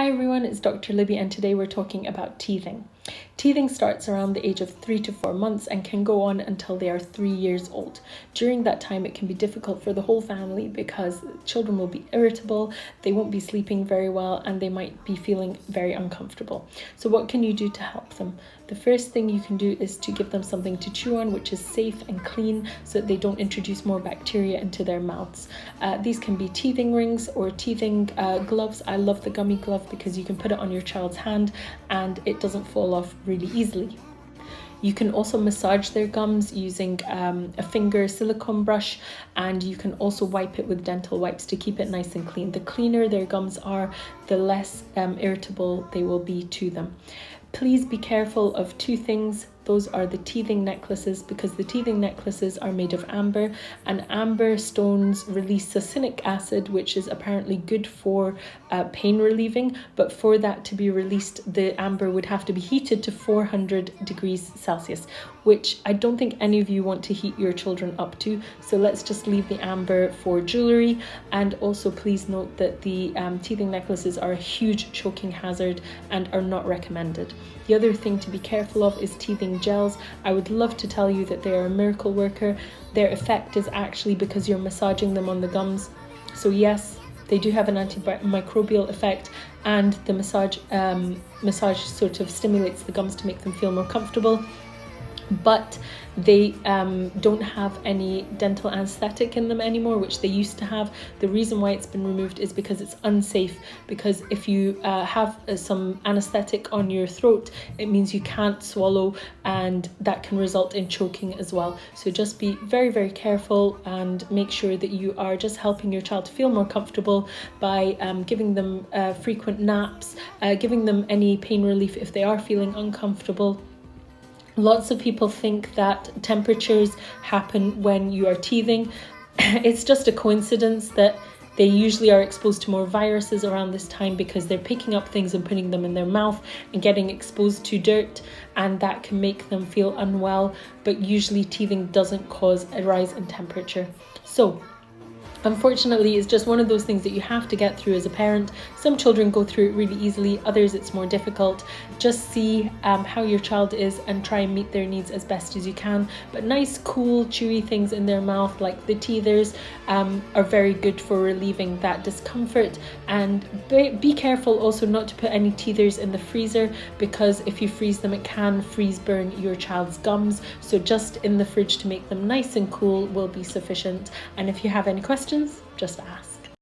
Hi everyone, it's Dr. Libby and today we're talking about teething. Teething starts around the age of 3 to 4 months and can go on until they are 3 years old. During that time it can be difficult for the whole family because children will be irritable, they won't be sleeping very well and they might be feeling very uncomfortable. So what can you do to help them? The first thing you can do is to give them something to chew on which is safe and clean so that they don't introduce more bacteria into their mouths. These can be teething rings or teething gloves. I love the gummy glove because you can put it on your child's hand and it doesn't fall off really easily. You can also massage their gums using a finger silicone brush, and you can also wipe it with dental wipes to keep it nice and clean. The cleaner their gums are, the less irritable they will be to them. Please be careful of two things. Those are the teething necklaces, because the teething necklaces are made of amber, and amber stones release succinic acid, which is apparently good for pain relieving, but for that to be released, the amber would have to be heated to 400 degrees Celsius, which I don't think any of you want to heat your children up to, so let's just leave the amber for jewellery. And also please note that the teething necklaces are a huge choking hazard and are not recommended. The other thing to be careful of is teething gels. I would love to tell you that they are a miracle worker. Their effect is actually because you're massaging them on the gums. So yes, they do have an antimicrobial effect, and the massage sort of stimulates the gums to make them feel more comfortable. But they don't have any dental anesthetic in them anymore, which they used to have. The reason why it's been removed is because it's unsafe, because if you have some anesthetic on your throat, it means you can't swallow, and that can result in choking as well. So just be very, very careful and make sure that you are just helping your child to feel more comfortable by giving them frequent naps, giving them any pain relief if they are feeling uncomfortable. Lots of people think that temperatures happen when you are teething. It's just a coincidence that they usually are exposed to more viruses around this time because they're picking up things and putting them in their mouth and getting exposed to dirt, and that can make them feel unwell, but usually teething doesn't cause a rise in temperature. So unfortunately, it's just one of those things that you have to get through as a parent. Some children go through it really easily, others it's more difficult. Just see how your child is and try and meet their needs as best as you can. But nice, cool, chewy things in their mouth like the teethers are very good for relieving that discomfort. And be careful also not to put any teethers in the freezer, because if you freeze them, it can freeze burn your child's gums. So just in the fridge to make them nice and cool will be sufficient. And if you have any questions, just ask.